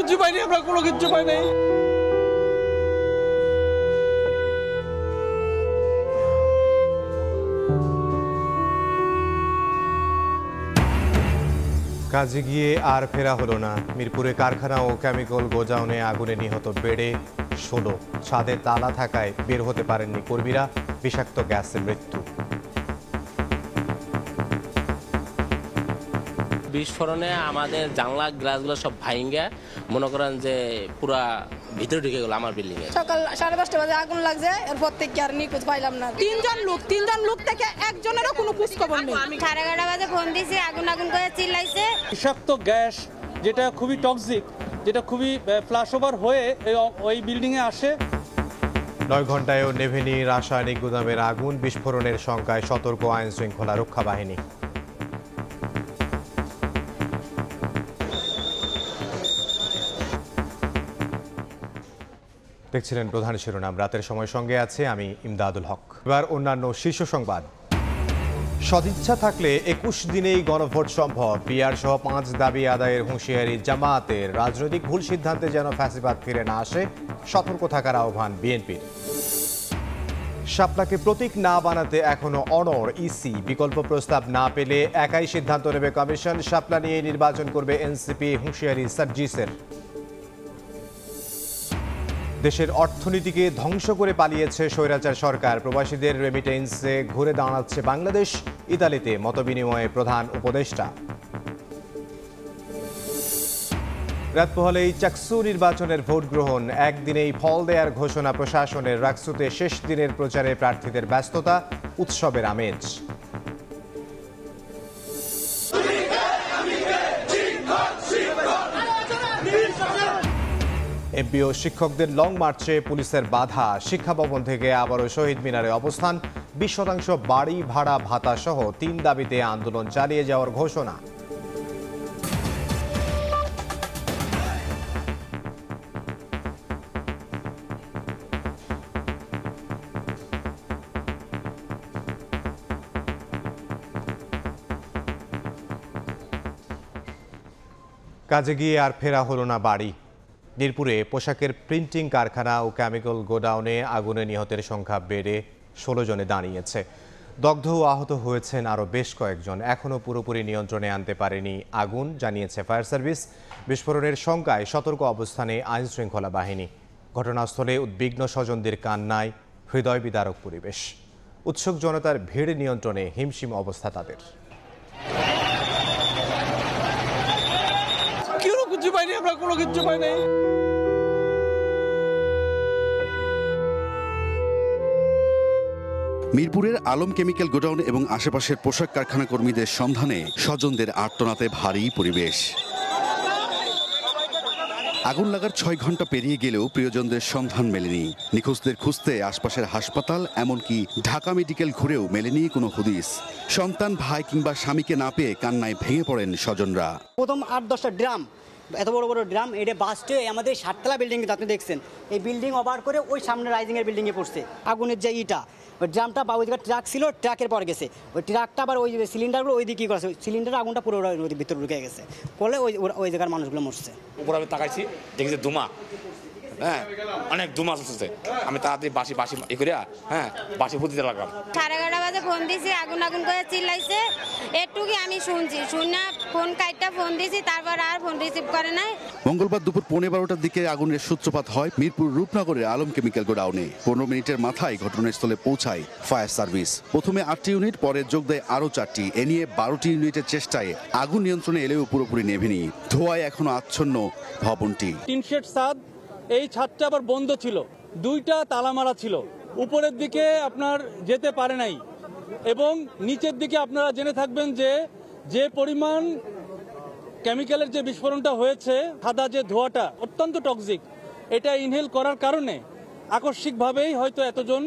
কিছু পাইনি, আমরা কোনো কিছু পাই নাই। কাজে গিয়ে আর ফেরা হলো না। মিরপুরে কারখানা ও কেমিক্যাল গোডাউনে আগুনে নিহত বেড়ে 16। ছাদে তালা থাকায় বের হতে পারেননি কর্মীরা, বিষাক্ত গ্যাসে মৃত্যু। বিস্ফোরণে আমাদের জানলা গ্লাসগুলো সব ভাঙে মনে করেন যে পুরা ভিতরে ঢুকে গেল আমার বিল্ডিং এ। সকাল 10:30 বাজে আগুন লাগছে, এরপর থেকে আর নিখোঁজ পাইলাম না। তিনজন লোক থেকে একজনেরও কোনো খোঁজ খবর নেই। 11:30 বাজে ফোন দিছি, আগুন করে চিল্লাইছে। বিষাক্ত গ্যাস যেটা খুবই টক্সিক, যেটা খুবই ফ্ল্যাশ ওভার হয়ে ওই বিল্ডিং এ আসে। 9 ঘন্টায়ও নেভেনি রাসায়নিক গুদামের আগুন। বিস্ফোরণের শঙ্কায় সতর্ক আইন শৃঙ্খলা রক্ষা বাহিনী। দেখছিলেন প্রধান শিরোনাম। রাতের সময় সঙ্গে আছে আমি ইমদাদুল হক। এবার অন্যান্য শীর্ষ সংবাদ। সদিচ্ছা থাকলে 21 দিনেই গণভোট সম্ভব। পিআর সহ 5 দাবি আদায়ের হুঁশিয়ারি জামায়াতের। রাজনৈতিক ভুল সিদ্ধান্তে যেন ফ্যাসিবাদ ফিরে না আসে, সতর্ক থাকার আহ্বান বিএনপির। শাপলাকে প্রতীক না বানাতে এখনো অনড় ইসি। বিকল্প প্রস্তাব না পেলে একাই সিদ্ধান্ত নেবে কমিশন। শাপলা নিয়ে নির্বাচন করবে এনসিপি, হুঁশিয়ারি সার্জিসের। দেশের অর্থনীতিকে ধ্বংস করে পালিয়েছে স্বৈরাচার সরকার। প্রবাসীদের রেমিটেন্সে ঘুরে দাঁড়াচ্ছে বাংলাদেশ। ইতালিতে মতবিনিময়ে প্রধান উপদেষ্টা। রাত পোহালেই চাকসু নির্বাচনের ভোট গ্রহণ। একদিনেই ফল দেয়ার ঘোষণা প্রশাসনের। রাকসুতে শেষ দিনের প্রচারে প্রার্থীদের ব্যস্ততা, উৎসবের আমেজ। এমপিও শিক্ষকদের লং মার্চে পুলিশের বাধা। শিক্ষা ভবন থেকে আবারও শহীদ মিনারে অবস্থান। 20% বাড়ি ভাড়া ভাতা সহ 3 দাবিতে আন্দোলন চালিয়ে যাওয়ার ঘোষণা। কাজে গিয়ে আর ফেরা হলো না বাড়ি। মিরপুরে পোশাকের প্রিন্টিং কারখানা ও কেমিক্যাল গোডাউনে আগুনে নিহতের সংখ্যা বেড়ে 16 জনে দাঁড়িয়েছে। দগ্ধ ও আহত হয়েছেন আরও বেশ কয়েকজন। এখনও পুরোপুরি নিয়ন্ত্রণে আনতে পারেনি আগুন, জানিয়েছে ফায়ার সার্ভিস। বিস্ফোরণের শঙ্কায় সতর্ক অবস্থানে আইন শৃঙ্খলা বাহিনী। ঘটনাস্থলে উদ্বিগ্ন স্বজনদের কান্নায় হৃদয় বিদারক পরিবেশ। উৎসুক জনতার ভিড় নিয়ন্ত্রণে হিমশিম অবস্থা তাদের। কিছু পাইনি, আমরা কোনো কিছু পাই নাই। মিরপুরের আলম কেমিক্যাল গোডাউন এবং আশেপাশের পোশাক কারখানা কর্মীদের সন্ধানে স্বজনদের আর্তনাতে ভারী পরিবেশ। আগুন লাগার 6 ঘন্টা পেরিয়ে গেলেও প্রিয়জনদের সন্ধান মেলেনি। নিখোঁজদের খুঁজতে আশপাশের হাসপাতাল, এমনকি ঢাকা মেডিকেল ঘুরেও মেলেনি কোনো হদিস। সন্তান, ভাই কিংবা স্বামীকে না পেয়ে কান্নায় ভেঙে পড়েন স্বজনরা। প্রথম 8-10টা ড্রাম, এত বড় বড় ড্রাম, এটা বাস্টে আমাদের 7তলা বিল্ডিং, আপনি দেখছেন এই বিল্ডিং ওভার করে ওই সামনে রাইজিংয়ের বিল্ডিংয়ে পড়ছে। আগুনের যে ইটা, ওই ড্রামটা বা ওই জায়গায় ট্রাক ছিল, ট্রাকের পর গেছে ওই ট্রাকটা, আবার ওই সিলিন্ডারগুলো ওই দিকে কী করেছে, সিলিন্ডার আগুনটা পুরো নদীর ভিতরে ঢুকে গেছে, ফলে ওই জায়গার মানুষগুলো মরছে। উপরে আমি তাকাইছি, দেখেছি ধুমা, হ্যাঁ অনেক ধুমা আসছে। আমি তাড়াতাড়ি বাসি বাসি দিতে লাগলাম। 11:30 বাজে ফোন দিছি, আগুন করে চিল্লাইছে। একটুকি আমি শুনছি, শুনে ফোন কাইটটা ফোন দিছি, তারপর আর ফোন রিসিভ করে নাই। মঙ্গলবার দুপুর 12:15টার দিকে আগুনের সূত্রপাত হয় মিরপুর রূপনগরের আলম কেমিক্যাল গোডাউনে। 15 মিনিটের মাথায় ঘটনাস্থলে পৌঁছায় ফায়ার সার্ভিস। প্রথমে 8টি ইউনিট, পরে যোগ দেয় আরও 4টি। এ নিয়ে 12টি ইউনিটের চেষ্টায় আগুন নিয়ন্ত্রণে এলেও পুরোপুরি নেভেনি। ধোঁয়ায় এখনো আচ্ছন্ন ভবনটি। টিন শেড ছাদ, এই ছাদটা আবার বন্ধ ছিল, 2টা তালা মারা ছিল। উপরের দিকে আপনার যেতে পারে নাই, এবং নিচের দিকে আপনারা জেনে থাকবেন যে পরিমাণ কেমিক্যালের যে বিস্ফোরণটা হয়েছে, সাদা যে ধোঁয়াটা অত্যন্ত টক্সিক, এটা ইনহেল করার কারণে আকস্মিকভাবেই হয়তো এতজন,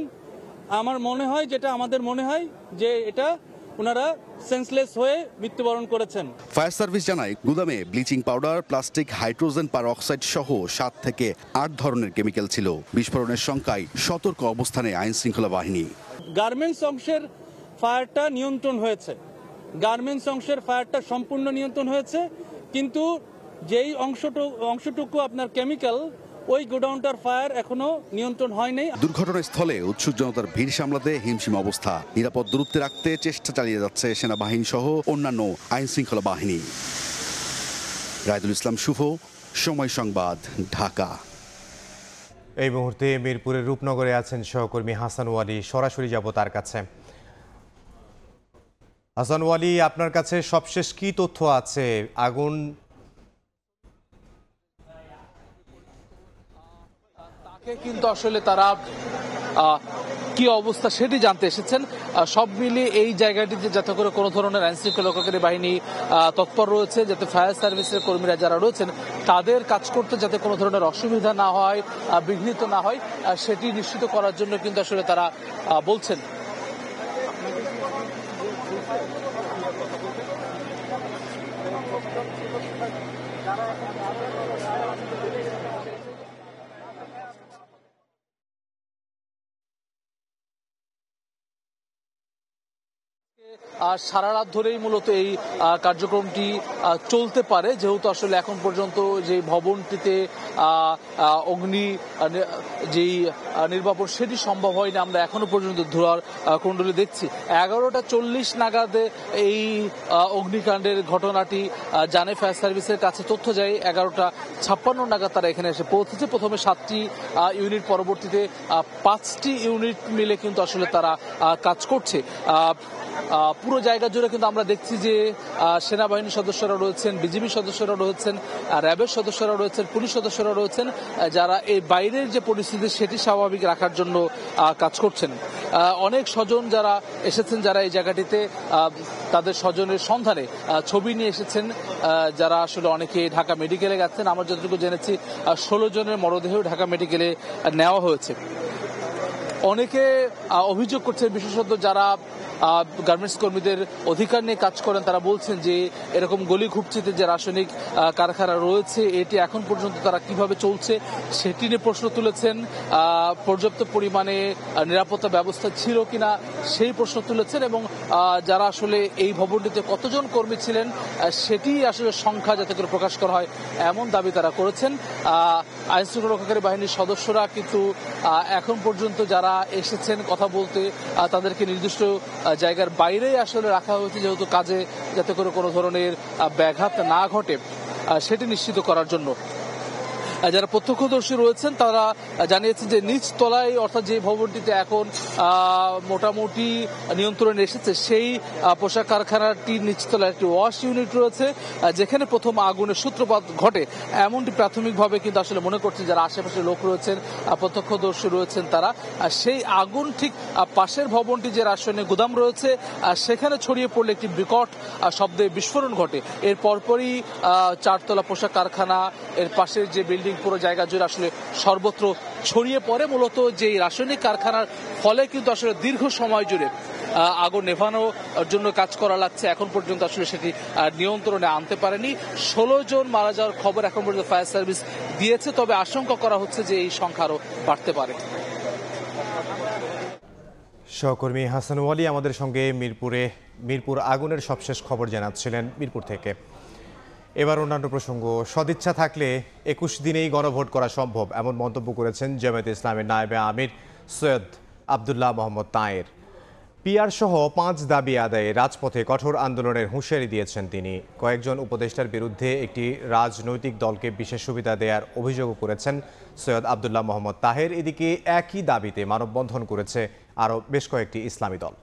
আমার মনে হয়, যেটা আমাদের মনে হয় যে এটা ওনারা সেন্সলেস হয়ে মৃত্যুবরণ করেছেন। ফায়ার সার্ভিস জানায় গুদামে bleaching powder, plastic, hydrogen peroxide সহ 7 থেকে 8 ধরনের কেমিক্যাল ছিল। বিস্ফোরণের শঙ্কায় সতর্ক অবস্থানে আইন শৃঙ্খলা বাহিনী। গার্মেন্টস অংশের ফায়ারটা নিয়ন্ত্রণ হয়েছে, গার্মেন্টস অংশের ফায়ারটা সম্পূর্ণ নিয়ন্ত্রণ হয়েছে, কিন্তু যেই অংশটুকু আপনার কেমিক্যাল, ওই গোডাউনটার ফায়ার এখনো নিয়ন্ত্রণ হয়নি। দুর্ঘটনাস্থলে উৎসুক জনতার ভিড় সামলাতে হিমশিম অবস্থা। নিরাপদ দূরত্বে রাখতে চেষ্টা চালিয়ে যাচ্ছে সেনাবাহিনী সহ অন্যান্য আইন শৃঙ্খলা বাহিনী। রায়দুল ইসলাম শুভ, সময় সংবাদ, ঢাকা। এই মুহূর্তে মিরপুরের রূপনগরে আছেন সহকর্মী হাসান ওয়ালি, সরাসরি যাব তার কাছে। হাসান ওয়ালি, আপনার কাছে সবশেষ কি তথ্য আছে? আগুন কিন্তু আসলে তারা কি অবস্থা সেটি জানতে এসেছেন। সব মিলিয়ে এই জায়গাটিতে যাতে করে কোনো ধরনের আইন শৃঙ্খলা রক্ষাকারী বাহিনী তৎপর রয়েছে, যাতে ফায়ার সার্ভিসের কর্মীরা যারা রয়েছেন তাদের কাজ করতে যাতে কোনো ধরনের অসুবিধা না হয়, বিঘ্নিত না হয়, সেটি নিশ্চিত করার জন্য কিন্তু আসলে তারা বলছেন। সারা রাত ধরেই মূলত এই কার্যক্রমটি চলতে পারে, যেহেতু আসলে এখন পর্যন্ত যে ভবনটিতে অগ্নি যেই নির্বাপন সেটি সম্ভব হয়নি। আমরা এখনো পর্যন্ত ধোঁয়ার কুণ্ডলী দেখছি। 11:40 নাগাদে এই অগ্নিকাণ্ডের ঘটনাটি জানে ফায়ার সার্ভিসের কাছে তথ্য যায়। 11:56 নাগাদ তারা এখানে এসে পৌঁছেছে। প্রথমে 7টি ইউনিট, পরবর্তীতে 5টি ইউনিট মিলে কিন্তু আসলে তারা কাজ করছে। পুরো জায়গা জুড়ে কিন্তু আমরা দেখছি যে সেনাবাহিনীর সদস্যরা রয়েছেন, বিজিবি সদস্যরা রয়েছেন, র্যাবের সদস্যরা রয়েছেন, পুলিশ সদস্যরা রয়েছেন, যারা এই বাইরের যে পরিস্থিতি সেটি স্বাভাবিক রাখার জন্য কাজ করছেন। অনেক স্বজন যারা এসেছেন, যারা এই জায়গাটিতে তাদের স্বজনের সন্ধানে ছবি নিয়ে এসেছেন, যারা আসলে অনেকে ঢাকা মেডিকেলে গেছেন। আমরা যতটুকু জেনেছি 16 জনের মরদেহ ঢাকা মেডিকেলে নেওয়া হয়েছে। অনেকে অভিযোগ করছেন, বিশেষত যারা গার্মেন্টস কর্মীদের অধিকার নিয়ে কাজ করেন, তারা বলছেন যে এরকম গলি ঘুপচিতে যে রাসায়নিক কারখানা রয়েছে এটি এখন পর্যন্ত তারা কিভাবে চলছে সেটি নিয়ে প্রশ্ন তুলেছেন। পর্যাপ্ত পরিমাণে নিরাপত্তা ব্যবস্থা ছিল কিনা সেই প্রশ্ন তুলেছেন, এবং যারা আসলে এই ভবনটিতে কতজন কর্মী ছিলেন সেটি আসলে সংখ্যা যাতে করে প্রকাশ করা হয় এমন দাবি তারা করেছেন। আইন শৃঙ্খলা রক্ষাকারী বাহিনীর সদস্যরা কিন্তু এখন পর্যন্ত যারা এসেছেন কথা বলতে, তাদেরকে নির্দিষ্ট জায়গার বাইরেই আসলে রাখা হয়েছে, যেহেতু কাজে যাতে করে কোনো ধরনের ব্যাঘাত না ঘটে সেটি নিশ্চিত করার জন্য। যারা প্রত্যক্ষদর্শী রয়েছেন তারা জানিয়েছেন যে নিচ তলায়, অর্থাৎ যে ভবনটিতে এখন মোটামুটি নিয়ন্ত্রণে এসেছে সেই পোশাক কারখানাটির নিচতলায় একটি ওয়াশ ইউনিট রয়েছে, যেখানে প্রথম আগুনের সূত্রপাত ঘটে এমনটি প্রাথমিকভাবে কিন্তু আসলে মনে করছেন যারা আশেপাশে লোক রয়েছেন, প্রত্যক্ষদর্শী রয়েছেন তারা। সেই আগুন ঠিক পাশের ভবনটি যে রাসায়নিক গুদাম রয়েছে সেখানে ছড়িয়ে পড়লে একটি বিকট শব্দে বিস্ফোরণ ঘটে। এর পরপরই 4তলা পোশাক কারখানা, এর পাশের যে বিল্ডিং, পুরো জায়গা জুড়ে আসলে সর্বত্র ছড়িয়ে পড়ে। মূলত যে রাসায়নিক কারখানার ফলে কিন্তু আসলে দীর্ঘ সময় জুড়ে আগুন নেভানোর জন্য কাজ করা লাগছে, এখন পর্যন্ত আসলে সেটি নিয়ন্ত্রণে আনতে পারেনি। 16 জন মারা যাওয়ার খবর এখন পর্যন্ত ফায়ার সার্ভিস দিয়েছে, তবে আশঙ্কা করা হচ্ছে যে এই সংখ্যা আরও বাড়তে পারে। সহকর্মী হাসান ওয়ালি আমাদের সঙ্গে মিরপুর আগুনের সবশেষ খবর জানাচ্ছিলেন মিরপুর থেকে। এবার অন্যান্য প্রসঙ্গ। সদিচ্ছা থাকলে 21 দিনেই গণভোট করা সম্ভব, এমন মন্তব্য করেছেন জামায়াতে ইসলামের নায়েবে আমির সৈয়দ আব্দুল্লাহ মোহাম্মদ তাহের। পিআর সহ 5 দাবি আদায়ে রাজপথে কঠোর আন্দোলনের হুঁশিয়ারি দিয়েছেন তিনি। কয়েকজন উপদেষ্টার বিরুদ্ধে একটি রাজনৈতিক দলকে বিশেষ সুবিধা দেওয়ার অভিযোগও করেছেন সৈয়দ আব্দুল্লাহ মোহাম্মদ তাহের। এদিকে একই দাবিতে মানববন্ধন করেছে আরও বেশ কয়েকটি ইসলামী দল।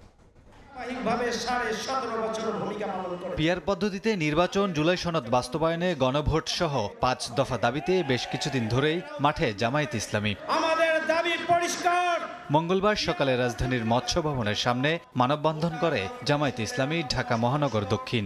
পিআর পদ্ধতিতে নির্বাচন, জুলাই সনদ বাস্তবায়নে গণভোট সহ 5 দফা দাবিতে বেশ কিছুদিন ধরেই মাঠে জামায়াতে ইসলামী। আমাদের দাবি পরিষ্কার। মঙ্গলবার সকালে রাজধানীর মৎস্য ভবনের সামনে মানববন্ধন করে জামায়াতে ইসলামী ঢাকা মহানগর দক্ষিণ।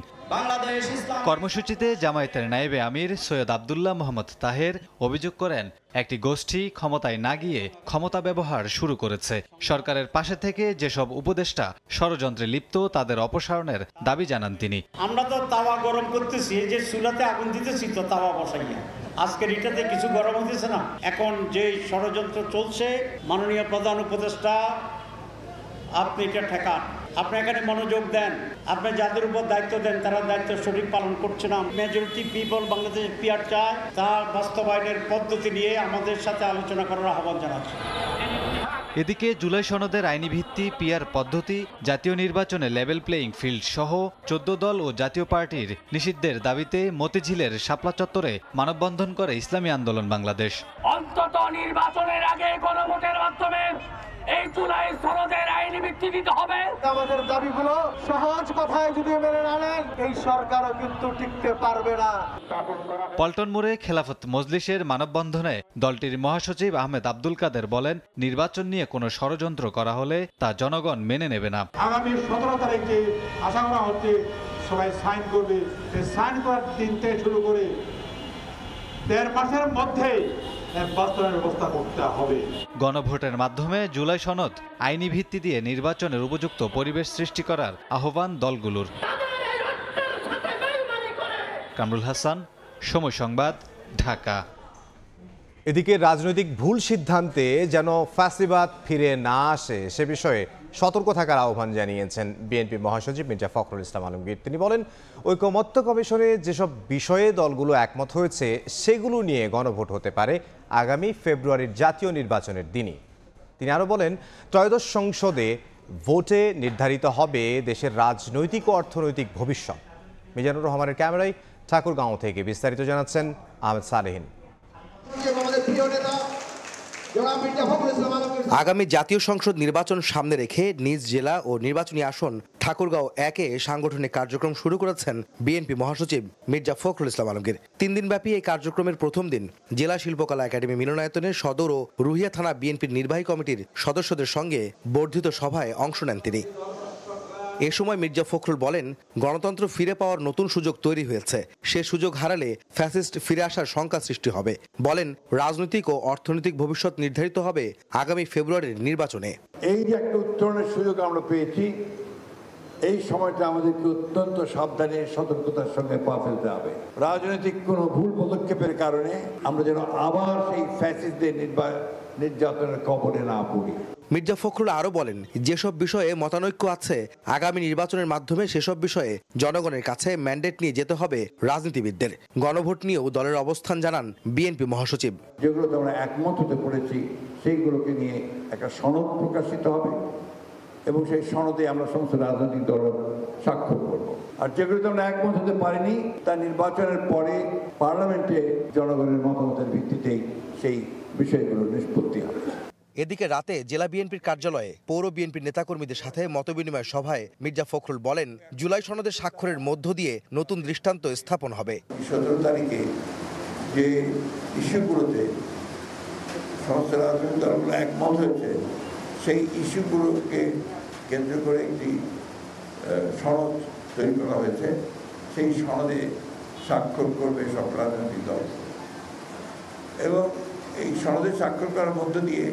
কর্মসূচিতে জামায়াতের নায়েবে আমির সৈয়দ আব্দুল্লাহ মোহাম্মদ তাহের অভিযোগ করেন একটি গোষ্ঠী ক্ষমতায় না গিয়ে ক্ষমতা ব্যবহার শুরু করেছে। সরকারের পাশে থেকে যেসব উপদেষ্টা ষড়যন্ত্রে লিপ্ত তাদের অপসারণের দাবি জানান তিনি। আমরা তো তাওয়া গরম করতেছি, যে চুলাতে আগুন দিতেছি তো তাওয়া বসাইয়া, আজকের এটাতে কিছু গরম হতেছে না। এখন যে ষড়যন্ত্র চলছে, মাননীয় প্রধান উপদেষ্টা আপনি এটা ঠেকান, আপনি এখানে মনোযোগ দেন। আপনি যাদের উপর দায়িত্ব দেন তারা দায়িত্ব সঠিক পালন করছে না। মেজরিটি পিপল বাংলাদেশ পিআর চায়, তার বাস্তবায়নের পদ্ধতি নিয়ে আমাদের সাথে আলোচনা করার আহ্বান জানাচ্ছে। এদিকে জুলাই সনদের আইনি ভিত্তি, পিআর পদ্ধতি, জাতীয় নির্বাচনে লেভেল প্লেয়িং ফিল্ড সহ 14 দল ও জাতীয় পার্টির নিষিদ্ধের দাবিতে মতিঝিলের শাপলা চত্বরে মানববন্ধন করে ইসলামী আন্দোলন বাংলাদেশ। অন্তত নির্বাচনের আগে গণভোটের মাধ্যমে এই জুলাই সনদের আইনি ভিত্তি দিতে হবে। আমাদের দাবিগুলো সহজ কথায় যদি মেনে না নেন, এই সরকারও কিন্তু টিকতে পারবে না। পল্টন মোড়ে খেলাফত মজলিসের মানববন্ধনে দলটির মহাসচিব আহমেদ আব্দুল কাদের বলেন, নির্বাচন নিয়ে কোনো ষড়যন্ত্র করা হলে তা জনগণ মেনে নেবে না। আগামী 17 তারিখে আশা করা হচ্ছে সবাই সাইন করবে। সাইন করার দিন থেকে শুরু করে 1.5 মাসের মধ্যে বাস্তবায়নের ব্যবস্থা করতে হবে। গণভোটের মাধ্যমে জুলাই সনদ আইনি ভিত্তি দিয়ে নির্বাচনের উপযুক্ত পরিবেশ সৃষ্টি করার আহ্বান দলগুলোর। কামরুল হাসান, সময় সংবাদ, ঢাকা। এদিকে রাজনৈতিক ভুল সিদ্ধান্তে যেন ফ্যাসিবাদ ফিরে না আসে সে বিষয়ে সতর্ক থাকার আহ্বান জানিয়েছেন বিএনপি মহাসচিব মির্জা ফখরুল ইসলাম আলমগীর। তিনি বলেন, ঐকমত্য কমিশনে যেসব বিষয়ে দলগুলো একমত হয়েছে সেগুলো নিয়ে গণভোট হতে পারে আগামী ফেব্রুয়ারির জাতীয় নির্বাচনের দিনই। তিনি আরও বলেন, ত্রয়োদশ সংসদে ভোটে নির্ধারিত হবে দেশের রাজনৈতিক ও অর্থনৈতিক ভবিষ্যৎ। মিজানুর রহমানের ক্যামেরায় ঠাকুরগাঁও থেকে বিস্তারিত জানাচ্ছেন আহমেদ সালেহীন। আগামী জাতীয় সংসদ নির্বাচন সামনে রেখে নিজ জেলা ও নির্বাচনী আসন ঠাকুরগাঁও 1-এ সাংগঠনিক কার্যক্রম শুরু করেছেন বিএনপি মহাসচিব মির্জা ফখরুল ইসলাম আলমগীর। 3 দিনব্যাপী এই কার্যক্রমের প্রথম দিন জেলা শিল্পকলা একাডেমি মিলনায়তনে সদর ও রুহিয়া থানা বিএনপির নির্বাহী কমিটির সদস্যদের সঙ্গে বর্ধিত সভায় অংশ নেন তিনি। এ সময় মির্জা ফখরুল বলেন, গণতন্ত্র ফিরে পাওয়ার নতুন সুযোগ তৈরি হয়েছে। সে সুযোগ হারালে ফ্যাসিস্ট ফিরে আসার শঙ্কা সৃষ্টি হবে। বলেন, রাজনৈতিক ও অর্থনৈতিক ভবিষ্যৎ নির্ধারিত হবে আগামী ফেব্রুয়ারির নির্বাচনে। এই যে একটা উত্তরণের সুযোগ আমরা পেয়েছি, এই সময়টা আমাদেরকে অত্যন্ত সাবধানে সতর্কতার সঙ্গে পা ফেলতে হবে। রাজনৈতিক কোনো ভুল পদক্ষেপের কারণে আমরা যেন আবার সেই ফ্যাসিস্টদের নির্যাতনের কবলে না পড়ি। মির্জা ফখরুল আরও বলেন, যেসব বিষয়ে মতানৈক্য আছে আগামী নির্বাচনের মাধ্যমে সেসব বিষয়ে জনগণের কাছে ম্যান্ডেট নিয়ে যেতে হবে রাজনীতিবিদদের। গণভোট নিয়েও দলের অবস্থান জানান বিএনপি মহাসচিব। যেগুলোতে আমরা একমত হতে পেরেছি সেইগুলোকে নিয়ে একটা সনদ প্রকাশিত হবে এবং সেই সনদে আমরা সমস্ত রাজনৈতিক দল স্বাক্ষর করব। আর যেগুলোতে আমরা একমত হতে পারিনি তা নির্বাচনের পরে পার্লামেন্টে জনগণের মতামতের ভিত্তিতেই সেই বিষয়গুলো নিষ্পত্তি হবে। এদিকে রাতে জেলা বিএনপির কার্যালয়ে পৌর বিএনপির নেতাকর্মীদের সাথে মতবিনিময় সভায় মির্জা ফখরুল বলেন, জুলাই সনদের স্বাক্ষরের মধ্য দিয়ে নতুন দৃষ্টান্ত স্থাপন হবে। 17 তারিখে যে ইস্যুগুলোতে সমস্ত রাজনৈতিক দলগুলো একমত হয়েছে সেই ইস্যুগুলোকে কেন্দ্র করে একটি সনদ তৈরি করা হয়েছে। সেই সনদে স্বাক্ষর করবে সব রাজনৈতিক দল এবং এই সনদে স্বাক্ষর করার মধ্য দিয়ে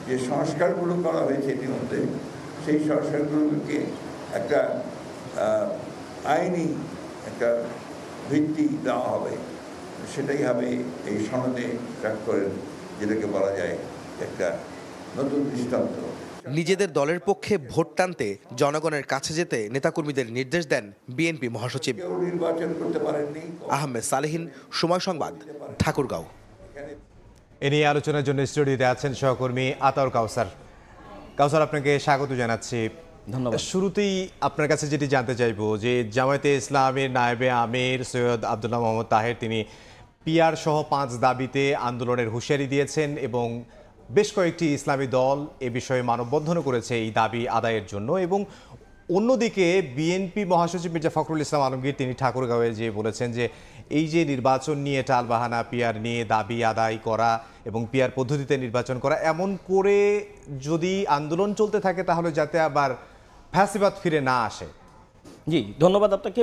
যে সংস্কারগুলো করা হয়েছে ইতিমধ্যে সেই সংস্কারগুলোকে একটা আইনি একটা ভিত্তি দেওয়া হবে। সেটাই হবে এই সনদে স্বাক্ষরের, যেটাকে বলা যায় একটা নতুন দৃষ্টান্ত। নিজেদের দলের পক্ষে ভোট টানতে জনগণের কাছে যেতে নেতাকর্মীদের নির্দেশ দেন বিএনপি মহাসচিব। নির্বাচন করতে পারেননি। আহমেদ সালেহীন, সময় সংবাদ, ঠাকুরগাঁও। এ নিয়ে আলোচনার জন্য স্টুডিওতে আছেন সহকর্মী আতাউর কাউসার। কাউসার, আপনাকে স্বাগত জানাচ্ছি। ধন্যবাদ। শুরুতেই আপনার কাছে যেটি জানতে চাইবো যে জামায়াতে ইসলামের নায়েবে আমির সৈয়দ আব্দুল্লাহ মোহাম্মদ তাহের তিনি পিআর সহ 5 দাবিতে আন্দোলনের হুঁশিয়ারি দিয়েছেন এবং বেশ কয়েকটি ইসলামী দল এ বিষয়ে মানববন্ধনও করেছে এই দাবি আদায়ের জন্য। এবং অন্যদিকে বিএনপি মহাসচিব মির্জা ফখরুল ইসলাম আলমগীর তিনি ঠাকুরগাঁওয়ে যে বলেছেন যে এই যে নির্বাচন নিয়ে টালবাহানা, পিআর নিয়ে দাবি আদায় করা এবং পিআর পদ্ধতিতে নির্বাচন করা, এমন করে যদি আন্দোলন চলতে থাকে তাহলে যাতে আবার ফ্যাসিবাদ ফিরে না আসে। জি, ধন্যবাদ আপনাকে।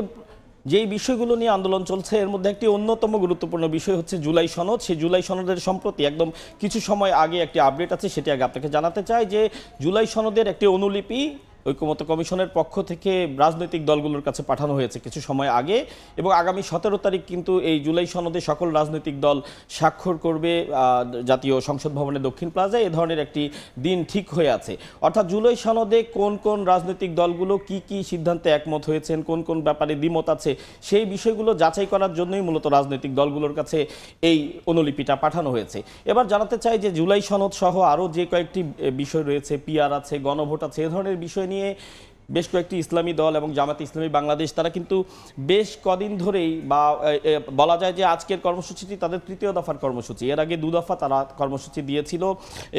যেই বিষয়গুলো নিয়ে আন্দোলন চলছে এর মধ্যে একটি অন্যতম গুরুত্বপূর্ণ বিষয় হচ্ছে জুলাই সনদ। সেই জুলাই সনদের সম্প্রতি একদম কিছু সময় আগে একটি আপডেট আছে, সেটি আগে আপনাকে জানাতে চাই যে জুলাই সনদের একটি অনুলিপি ঐকমত্য কমিশনের পক্ষ থেকে রাজনৈতিক দলগুলোর কাছে পাঠানো হয়েছে কিছু সময় আগে, এবং আগামী 17 তারিখ কিন্তু এই জুলাই সনদে সকল রাজনৈতিক দল স্বাক্ষর করবে জাতীয় সংসদ ভবনের দক্ষিণ প্লাজায়। এ ধরনের একটি দিন ঠিক হয়ে আছে। অর্থাৎ জুলাই সনদে কোন কোন রাজনৈতিক দলগুলো কি কি সিদ্ধান্তে একমত হয়েছেন, কোন কোন ব্যাপারে দ্বিমত আছে, সেই বিষয়গুলো যাচাই করার জন্যই মূলত রাজনৈতিক দলগুলোর কাছে এই অনুলিপিটা পাঠানো হয়েছে। এবার জানাতে চাই যে জুলাই সনদ সহ আরও যে কয়েকটি বিষয় রয়েছে, পিআর আছে, গণভোট আছে, এ ধরনের বিষয় নিয়ে বেশ কয়েকটি ইসলামী দল এবং জামায়াতে ইসলামী বাংলাদেশ তারা কিন্তু বেশ কদিন ধরেই বা বলা যায় যে আজকের কর্মসূচিটি তাদের তৃতীয় দফার কর্মসূচি। এর আগে 2 দফা তারা কর্মসূচি দিয়েছিল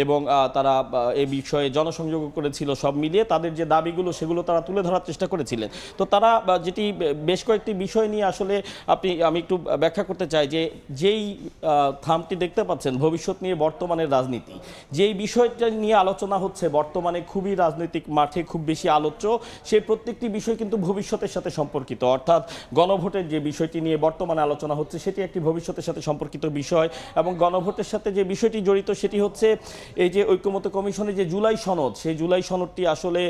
এবং তারা এই বিষয়ে জনসংযোগ করেছিল। সব মিলিয়ে তাদের যে দাবিগুলো সেগুলো তারা তুলে ধরার চেষ্টা করেছিলেন। তো তারা যেটি বেশ কয়েকটি বিষয় নিয়ে আসলে আমি একটু ব্যাখ্যা করতে চাই যে যেই থামটি দেখতে পাচ্ছেন ভবিষ্যৎ নিয়ে বর্তমানের রাজনীতি, যেই বিষয়টা নিয়ে আলোচনা হচ্ছে বর্তমানে খুবই রাজনৈতিক মাঠে খুব বেশি আলোচ্য, সেই প্রত্যেকটি বিষয় কিন্তু ভবিষ্যতের সাথে সম্পর্কিত। অর্থাৎ গণভোটের যে বিষয়টি নিয়ে বর্তমানে আলোচনা হচ্ছে সেটি একটি ভবিষ্যতের সাথে সম্পর্কিত বিষয়, এবং গণভোটের সাথে যে বিষয়টি জড়িত সেটি হচ্ছে এই যে ঐকমত্য কমিশনের যে জুলাই সনদ, সেই জুলাই সনদটি আসলে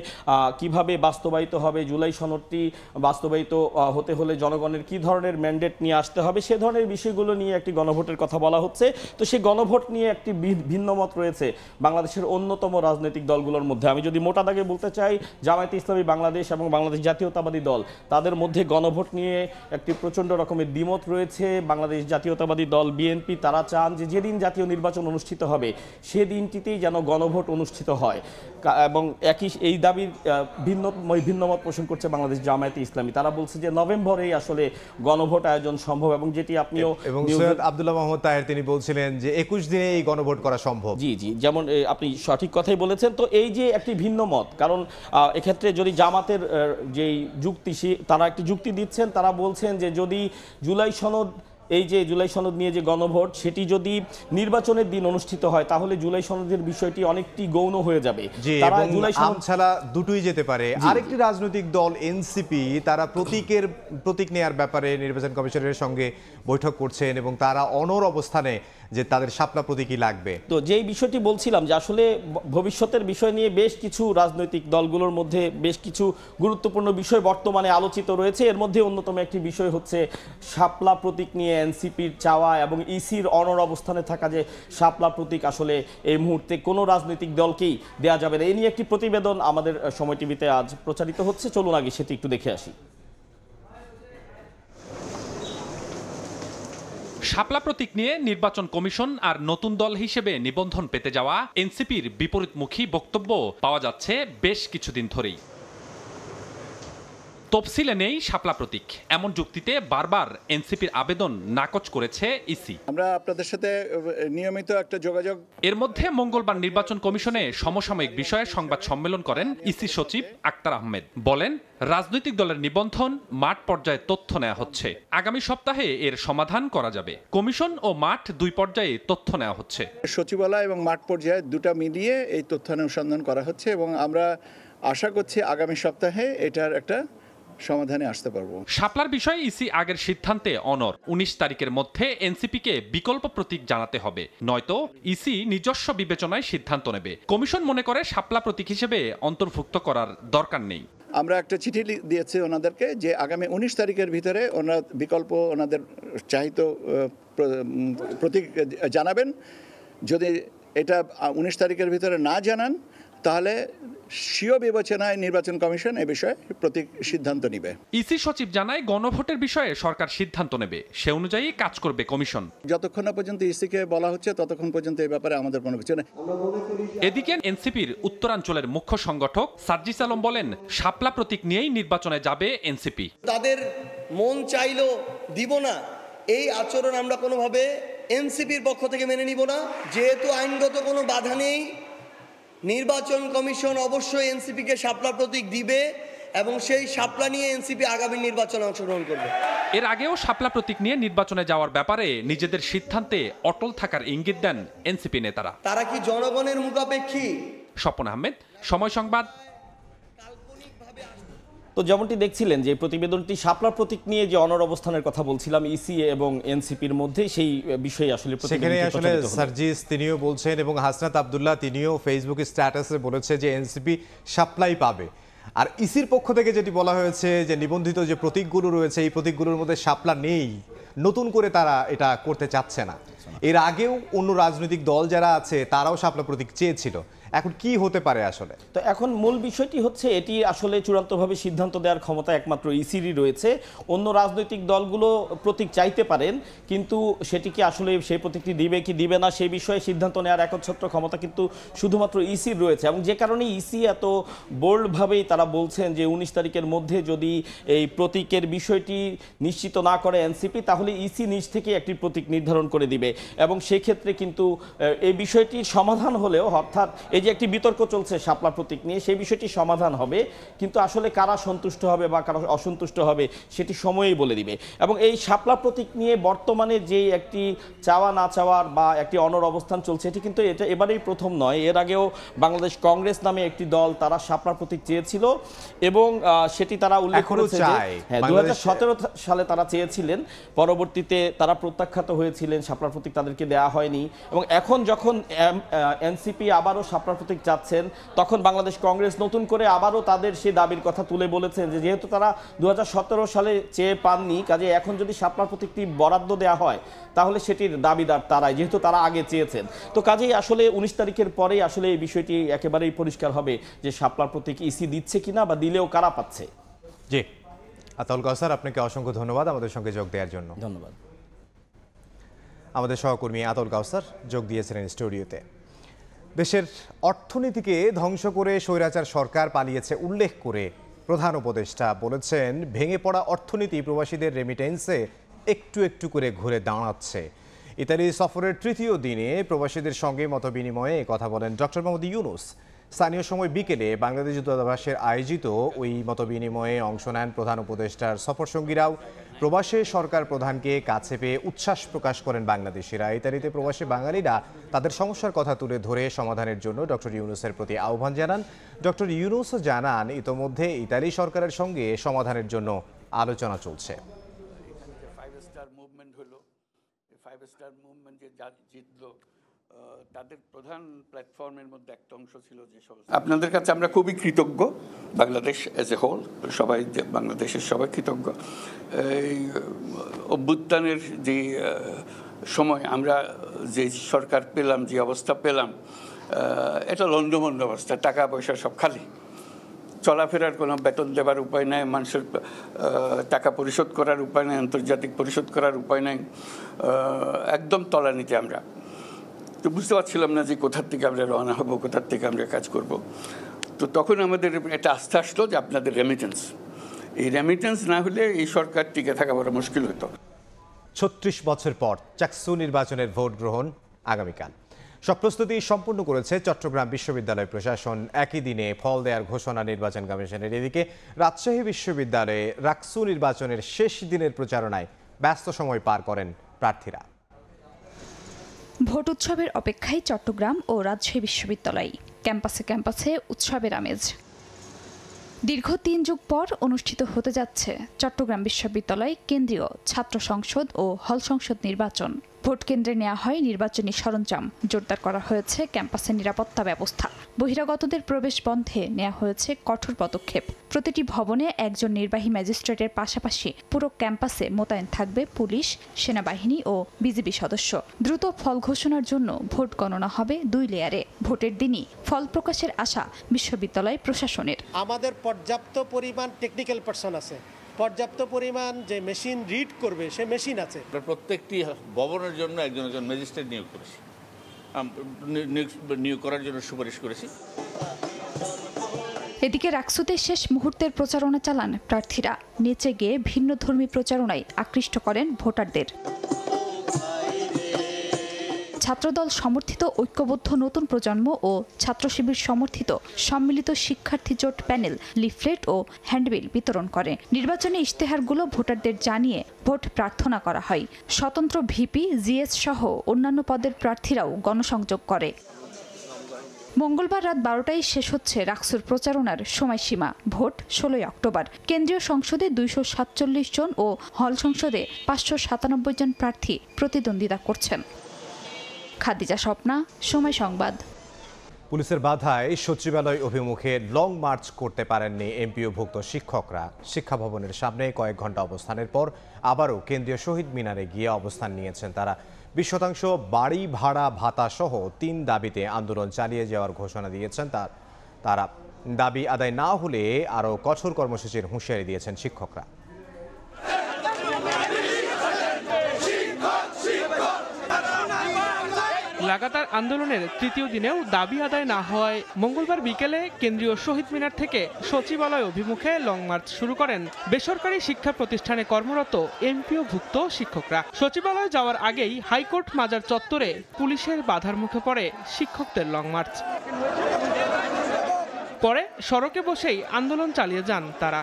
কিভাবে বাস্তবায়িত হবে, জুলাই সনদটি বাস্তবায়িত হতে হলে জনগণের কি ধরনের ম্যান্ডেট নিয়ে আসতে হবে, সে ধরনের বিষয়গুলো নিয়ে একটি গণভোটের কথা বলা হচ্ছে। তো সেই গণভোট নিয়ে একটি ভিন্ন মত রয়েছে বাংলাদেশের অন্যতম রাজনৈতিক দলগুলোর মধ্যে। আমি যদি মোটা দাগে বলতে চাই, জামায়াতে ইসলামী বাংলাদেশ এবং বাংলাদেশ জাতীয়তাবাদী দল তাদের মধ্যে গণভোট নিয়ে একটি প্রচণ্ড রকমের দ্বিমত রয়েছে। বাংলাদেশ জাতীয়তাবাদী দল বিএনপি তারা চান যে যেদিন জাতীয় নির্বাচন অনুষ্ঠিত হবে সে দিনটিতেই যেন গণভোট অনুষ্ঠিত হয়, এবং এই দাবির ভিন্নমত পোষণ করছে বাংলাদেশ জামায়াতে ইসলামী। তারা বলছে যে নভেম্বরেই আসলে গণভোট আয়োজন সম্ভব, এবং যেটি আপনিও এবং সৈয়দ আব্দুল্লাহ মোহাম্মদ তাহের তিনি বলছিলেন যে 21 দিনে এই গণভোট করা সম্ভব। জি জি, যেমন আপনি সঠিক কথাই বলেছেন। তো এই যে একটি ভিন্ন মত, কারণ এক্ষেত্রে যদি জামাতের যেই যুক্তি তারা একটি যুক্তি দিচ্ছেন, তারা বলছেন যে যদি জুলাই সনদ এই যে জুলাই সনদ নিয়ে যে গণভোট সেটি যদি নির্বাচনের দিন অনুষ্ঠিত হয় তাহলে জুলাই সনদের বিষয়টি অনেকটি গৌণ হয়ে যাবে। তারা জুলাই সনদ ছাড়া দুটোই যেতে পারে। আরেকটি রাজনৈতিক দল এনসিপি তারা প্রতীক নেয়ার ব্যাপারে নির্বাচন কমিশনের সঙ্গে বৈঠক করছেন এবং তারা অনড় অবস্থানে যে তাদের শাপলা প্রতীকই লাগবে। তো যেই বিষয়টি বলছিলাম যে আসলে ভবিষ্যতের বিষয় নিয়ে বেশ কিছু রাজনৈতিক দলগুলোর মধ্যে বেশ কিছু গুরুত্বপূর্ণ বিষয় বর্তমানে আলোচিত রয়েছে। এর মধ্যে অন্যতম একটি বিষয় হচ্ছে শাপলা প্রতীক নিয়ে এনসিপির চাওয়া এবং ইসির অনড় অবস্থানে থাকা যে শাপলা প্রতীক আসলে এই মুহূর্তে কোনো রাজনৈতিক দলকেই দেওয়া যাবে না। এই নিয়ে একটি প্রতিবেদন আমাদের সময় টিভিতে আজ প্রচারিত হচ্ছে, চলুন আগে সেটি একটু দেখে আসি। শাপলা প্রতীক নিয়ে নির্বাচন কমিশন আর নতুন দল হিসেবে নিবন্ধন পেতে যাওয়া এনসিপির বিপরীতমুখী বক্তব্য পাওয়া যাচ্ছে বেশ কিছুদিন ধরেই। তফসিলে নেই শাপলা প্রতীক, এমন যুক্তিতে বারবার এনসিপির আবেদন নাকচ করেছে ইসি। আমরা আপনাদের সাথে নিয়মিত একটা যোগাযোগ। এর মধ্যে মঙ্গলবার নির্বাচন কমিশনে সমসাময়িক বিষয়ে সংবাদ সম্মেলন করেন ইসি সচিব আক্তার আহমেদ। বলেন, রাজনৈতিক দলের নিবন্ধন মাঠ পর্যায়ে তথ্য নেওয়া হচ্ছে, আগামী সপ্তাহে এর সমাধান করা যাবে। কমিশন ও মাঠ দুই পর্যায়ে তথ্য নেওয়া হচ্ছে। সচিবালয় এবং মাঠ পর্যায়ে দুটা মিলিয়ে এই তথ্য অনুসন্ধান করা হচ্ছে এবং আমরা আশা করছি আগামী সপ্তাহে এটার একটা সমাধানে আসতে পারবো। শাপলার বিষয়ে ইসি আগের সিদ্ধান্তে অনড়। 19 তারিখের মধ্যে এনসিপিকে বিকল্প প্রতীক জানাতে হবে, নয়তো ইসি নিজস্ব বিবেচনায় সিদ্ধান্ত নেবে। কমিশন মনে করে শাপলা প্রতীক হিসেবে অন্তর্ভুক্ত করার দরকার নেই। আমরা একটা চিঠি দিয়েছি ওনাদেরকে যে আগামী 19 তারিখের ভিতরে ওনারা বিকল্প ওনাদের চাহিত প্রতীক জানাবেন। যদি এটা 19 তারিখের ভিতরে না জানান তাহলে স্বীয় বিবেচনায় নির্বাচন কমিশন এ বিষয়ে প্রতীক সিদ্ধান্ত নেবে। ইসি সচিব জানায়, গণভোটের বিষয়ে সরকার সিদ্ধান্ত নেবে, সে অনুযায়ী কাজ করবে কমিশন। যতক্ষণ না পর্যন্ত ইসিকে বলা হচ্ছে ততক্ষণ পর্যন্ত এই ব্যাপারে আমাদের কোনো কিছু নেই। এদিকে এনসিপির উত্তরাঞ্চলের মুখ্য সংগঠক সার্জিস আলম বলেন, শাপলা প্রতীক নিয়েই নির্বাচনে যাবে এনসিপি। তাদের মন চাইলো দিব না, এই আচরণ আমরা কোনোভাবে এনসিপির পক্ষ থেকে মেনে নিব না। যেহেতু আইনগত কোনো বাধা নেই, নির্বাচন কমিশন অবশ্যই এনসিপিকে শাপলা প্রতীক দিবে এবং সেই শাপলা নিয়ে এনসিপি আগামী নির্বাচনে অংশগ্রহণ করবে। এর আগেও শাপলা প্রতীক নিয়ে নির্বাচনে যাওয়ার ব্যাপারে নিজেদের সিদ্ধান্তে অটল থাকার ইঙ্গিত দেন এনসিপি নেতারা। তারা কি জনগণের মুখাপেক্ষী? স্বপন আহমেদ, সময় সংবাদ। তো যেমনটি দেখছিলেন যে প্রতিবেদনটি শাপলা প্রতীক নিয়ে যে অনড় অবস্থানের কথা বলছিলাম ইসি এবং এনসিপির মধ্যে, সেই বিষয়ে আসলে সেখানে আসলে সার্জিস তিনিও বলছেন এবং হাসনাত আব্দুল্লাহ তিনিও ফেসবুক স্ট্যাটাসে বলেছে যে এনসিপি শাপলাই পাবে। আর ইসির পক্ষ থেকে যেটি বলা হয়েছে যে নিবন্ধিত যে প্রতীকগুলো রয়েছে এই প্রতীকগুলোর মধ্যে শাপলা নেই, নতুন করে তারা এটা করতে চাচ্ছে না। এর আগেও অন্য রাজনৈতিক দল যারা আছে তারাও শাপলা প্রতীক চেয়েছিল, এখন কি হতে পারে আসলে? তো এখন মূল বিষয়টি হচ্ছে এটি আসলে চূড়ান্তভাবে সিদ্ধান্ত দেওয়ার ক্ষমতা একমাত্র ইসিরই রয়েছে। অন্য রাজনৈতিক দলগুলো প্রতীক চাইতে পারেন, কিন্তু সেটিকে আসলে সেই প্রতীকটি দিবে কি দিবে না সেই বিষয়ে সিদ্ধান্ত নেওয়ার একচ্ছত্র ক্ষমতা কিন্তু শুধুমাত্র ইসির রয়েছে। এবং যে কারণে ইসি এত বোল্ডভাবেই তারা বলছেন যে 19 তারিখের মধ্যে যদি এই প্রতীকের বিষয়টি নিশ্চিত না করে এনসিপি, তাহলে ইসি নিজ থেকে একটি প্রতীক নির্ধারণ করে দিবে। এবং সেক্ষেত্রে কিন্তু এই বিষয়টির সমাধান হলেও, অর্থাৎ এই যে একটি বিতর্ক চলছে শাপলা প্রতীক নিয়ে, সেই বিষয়টি সমাধান হবে, কিন্তু আসলে কারা সন্তুষ্ট হবে বা কারা অসন্তুষ্ট হবে সেটি সময়ই বলে দিবে। এবং এই শাপলা প্রতীক নিয়ে বর্তমানে যে একটি চাওয়া না চাওয়ার বা একটি অনড় অবস্থান চলছে, এটি কিন্তু এটা এবারেই প্রথম নয়। এর আগেও বাংলাদেশ কংগ্রেস নামে একটি দল তারা শাপলা প্রতীক চেয়েছিল এবং সেটি তারা উল্লেখ করেছে যে 2017 সালে তারা চেয়েছিলেন, পরবর্তীতে তারা প্রত্যাখ্যাত হয়েছিলেন, শাপলা প্রতীক তাদেরকে দেওয়া হয়নি। এবং এখন যখন এনসিপি আবারও শাপলা প্রতীক চাচ্ছেন, তখন বাংলাদেশ কংগ্রেস নতুন করে আবারও তাদের সেই দাবির কথা তুলে বলেছেন যে যেহেতু তারা 2017 সালে চেয়ে পাননি, কাজে এখন যদি শাপলা প্রতীকটি বরাদ্দ দেওয়া হয় তাহলে সেটির দাবিদার তারাই, যেহেতু তারা আগে চেয়েছেন। তো কাজেই আসলে 19 তারিখের পরেই আসলে এই বিষয়টি একেবারেই পরিষ্কার হবে যে শাপলা প্রতীক ইসি দিচ্ছে কিনা বা দিলেও কারা পাচ্ছে। জি, আতাউল কাউসার, আপনাকে অসংখ্য ধন্যবাদ আমাদের সঙ্গে যোগ দেওয়ার জন্য। ধন্যবাদ। আমাদের সহকর্মী আতাউল কাউসার যোগ দিয়েছিলেন স্টুডিওতে। দেশের অর্থনীতিকে ধ্বংস করে স্বৈরাচার সরকার পালিয়েছে উল্লেখ করে প্রধান উপদেষ্টা বলেছেন, ভেঙে পড়া অর্থনীতি প্রবাসীদের রেমিটেন্সে একটু একটু করে ঘুরে দাঁড়াচ্ছে। ইতালি সফরের তৃতীয় দিনে প্রবাসীদের সঙ্গে মতবিনিময়ে কথা বলেন ডক্টর মোহাম্মদ ইউনূস। স্থানীয় সময় বিকেলে বাংলাদেশ দূতাবাসের আয়োজিত ওই মতবিনিময়ে অংশ নেন প্রধান উপদেষ্টার সফরসঙ্গীরাও। প্রবাসে সরকার প্রধানকে কাছে পেয়ে উচ্ছ্বাস প্রকাশ করেন বাংলাদেশিরা। ইতালিতে প্রবাসী বাঙালিরা তাদের সমস্যার কথা তুলে ধরে সমাধানের জন্য ডক্টর ইউনূসের প্রতি আহ্বান জানান। ডক্টর ইউনূসও জানান, ইতোমধ্যে ইতালি সরকারের সঙ্গে সমাধানের জন্য আলোচনা চলছে। তাদের প্রধান প্ল্যাটফর্মের মধ্যে একটা অংশ ছিল যে আপনাদের কাছে আমরা খুবই কৃতজ্ঞ, বাংলাদেশ এজ এ হোল সবাই, বাংলাদেশের সবাই কৃতজ্ঞ। এই অভ্যুত্থানের যে সময় আমরা যে সরকার পেলাম, যে অবস্থা পেলাম, এটা লন্ডভন্ড অবস্থা, টাকা পয়সা সব খালি, চলাফেরার কোনো বেতন দেওয়ার উপায় নেই, মানুষের টাকা পরিশোধ করার উপায় নেই, আন্তর্জাতিক পরিশোধ করার উপায় নেই, একদম তলানিতে আমরা। তো বুঝতে পারছিলাম না যে কোথার থেকে আমরা রওনা হবো, কোথার থেকে আমরা কাজ করব। তো তখন আমাদের একটা আস্থা আসলো যে আপনাদের রেমিটেন্স, এই রেমিটেন্স না হলে এই সরকার টিকে থাকা বড় মুশকিল হতো। 36 বছর পর চাকসু নির্বাচনের ভোট গ্রহণ আগামীকাল। সব প্রস্তুতি সম্পূর্ণ করেছে চট্টগ্রাম বিশ্ববিদ্যালয় প্রশাসন। একই দিনে ফল দেওয়ার ঘোষণা নির্বাচন কমিশনের। এদিকে রাজশাহী বিশ্ববিদ্যালয়ে রাকসু নির্বাচনের শেষ দিনের প্রচারণায় ব্যস্ত সময় পার করেন প্রার্থীরা। ভোট উৎসবের অপেক্ষায় চট্টগ্রাম ও রাজশাহী বিশ্ববিদ্যালয়, ক্যাম্পাসে ক্যাম্পাসে উৎসবের আমেজ। দীর্ঘ 3 যুগ পর অনুষ্ঠিত হতে যাচ্ছে চট্টগ্রাম বিশ্ববিদ্যালয় কেন্দ্রীয় ছাত্র সংসদ ও হল সংসদ নির্বাচন। ভোট কেন্দ্রে নেওয়া হয় নির্বাচনী সরঞ্জাম, জোরদার করা হয়েছে ক্যাম্পাসের নিরাপত্তা ব্যবস্থা। বহিরাগতদের প্রবেশ বন্ধে নেওয়া হয়েছে কঠোর পদক্ষেপ। প্রতিটি ভবনে একজন নির্বাহী ম্যাজিস্ট্রেটের পাশাপাশি পুরো ক্যাম্পাসে মোতায়েন থাকবে পুলিশ, সেনাবাহিনী ও বিজিবি সদস্য। দ্রুত ফল ঘোষণার জন্য ভোট গণনা হবে 2 লেয়ারে। ভোটের দিনই ফল প্রকাশের আশা বিশ্ববিদ্যালয় প্রশাসনের। আমাদের পর্যাপ্ত পরিমাণ টেকনিক্যাল পারসন আছে, পর্যাপ্ত পরিমাণ যে মেশিন রিড করবে সে মেশিন আছে। প্রত্যেকটি ভবনের জন্য একজন একজন ম্যাজিস্ট্রেট নিয়োগ করেছি, নিয়োগ করার জন্য সুপারিশ করেছি। এদিকে রাকসুতে শেষ মুহূর্তের প্রচারণা চালান প্রার্থীরা। নিচে গিয়ে ভিন্নধর্মী প্রচারণায় আকৃষ্ট করেন ভোটারদের। ছাত্রদল সমর্থিত ঐক্যবদ্ধ নতুন প্রজন্ম ও ছাত্র শিবির সমর্থিত সম্মিলিত শিক্ষার্থী জোট প্যানেল লিফলেট ও হ্যান্ডবিল বিতরণ করে। নির্বাচনী ইশতেহারগুলো ভোটারদের জানিয়ে ভোট প্রার্থনা করা হয়। স্বতন্ত্র ভিপি, জিএস সহ অন্যান্য পদের প্রার্থীরাও গণসংযোগ করে। মঙ্গলবার রাত 12টায় শেষ হচ্ছে রাকসুর প্রচারণার সময়সীমা। Vote 16 October. কেন্দ্রীয় সংসদে 247 জন ও হল সংসদে 597 জন প্রার্থী প্রতিদ্বন্দ্বিতা করছেন। খাদিজা স্বপ্না, সময় সংবাদ। পুলিশের বাধায় সচিবালয় অভিমুখে লং মার্চ করতে পারেননি এমপিওভুক্ত শিক্ষকরা। শিক্ষা ভবনের সামনে কয়েক ঘন্টা অবস্থানের পর আবারও কেন্দ্রীয় শহীদ মিনারে গিয়ে অবস্থান নিয়েছেন তারা। 20% বাড়ি ভাড়া ভাতা সহ 3 দাবিতে আন্দোলন চালিয়ে যাওয়ার ঘোষণা দিয়েছেন তারা। দাবি আদায় না হলে আরও কঠোর কর্মসূচির হুঁশিয়ারি দিয়েছেন শিক্ষকরা। লাগাতার আন্দোলনের তৃতীয় দিনেও দাবি আদায় না হওয়ায় মঙ্গলবার বিকেলে কেন্দ্রীয় শহীদ মিনার থেকে সচিবালয় অভিমুখে লং মার্চ শুরু করেন বেসরকারি শিক্ষা প্রতিষ্ঠানে কর্মরত এমপিওভুক্ত শিক্ষকরা। সচিবালয়ে যাওয়ার আগেই হাইকোর্ট মাজার চত্বরে পুলিশের বাধার মুখে পড়ে শিক্ষকদের লং মার্চ। পরে সড়কে বসেই আন্দোলন চালিয়ে যান তারা।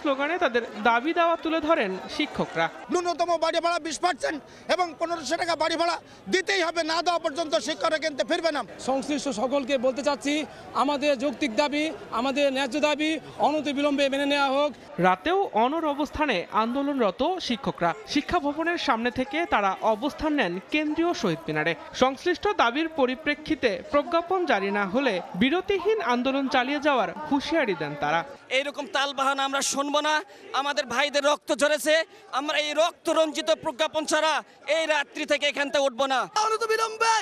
স্লোগানে তাদের দাবি দাওয়া তুলে ধরেন শিক্ষকরা। ন্যূনতম বাড়ি ভাড়া 20% এবং 1500 টাকা বাড়ি ভাড়া দিতেই হবে, না দেওয়া পর্যন্ত শিক্ষকরা কিনতে ফিরবে না। সংশ্লিষ্ট সকলকে বলতে চাচ্ছি, আমাদের যৌক্তিক দাবি, আমাদের ন্যায্য দাবি অনতিবিলম্বে মেনে নেওয়া হোক। রাতেও অনড় অবস্থানে আন্দোলনরত শিক্ষকরা। শিক্ষা ভবনের সামনে থেকে তারা অবস্থান নেন কেন্দ্রীয় শহীদ মিনারে। সংশ্লিষ্ট দাবির পরিপ্রেক্ষিতে প্রজ্ঞাপন জারি না হলে বিরতিহীন আন্দোলন চালিয়ে যাওয়ার হুঁশিয়ারি দেন তারা। এইরকম তালবাহানা আমরা শুনবো না। আমাদের ভাইদের রক্ত ঝরেছে, আমরা এই রক্ত রঞ্জিত প্রজ্ঞাপন ছাড়া এই রাত্রি থেকে এখান থেকে উঠবো না। অনতিবিলম্বে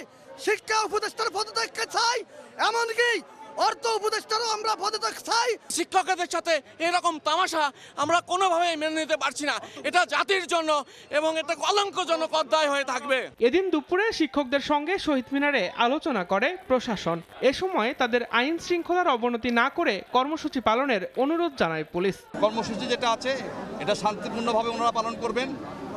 শিক্ষা উপদেষ্টার পদত্যাগ চাই, এমনকি অর্থ উপদেষ্টারও আমরা পদত্যাগ চাই। শিক্ষকদের সাথে এরকম তামাশা আমরা কোনোভাবেই মেনে নিতে পারছি না। এটা জাতির জন্য এবং এটা কলঙ্কজনক অধ্যায় হয়ে থাকবে। এদিন দুপুরে শিক্ষকদের সঙ্গে শহীদ মিনারে আলোচনা করে প্রশাসন। এ সময় তাদের আইন শৃঙ্খলার অবনতি না করে কর্মসূচি পালনের অনুরোধ জানায় পুলিশ। কর্মসূচি যেটা আছে এটা শান্তিপূর্ণভাবে ওনারা পালন করবেন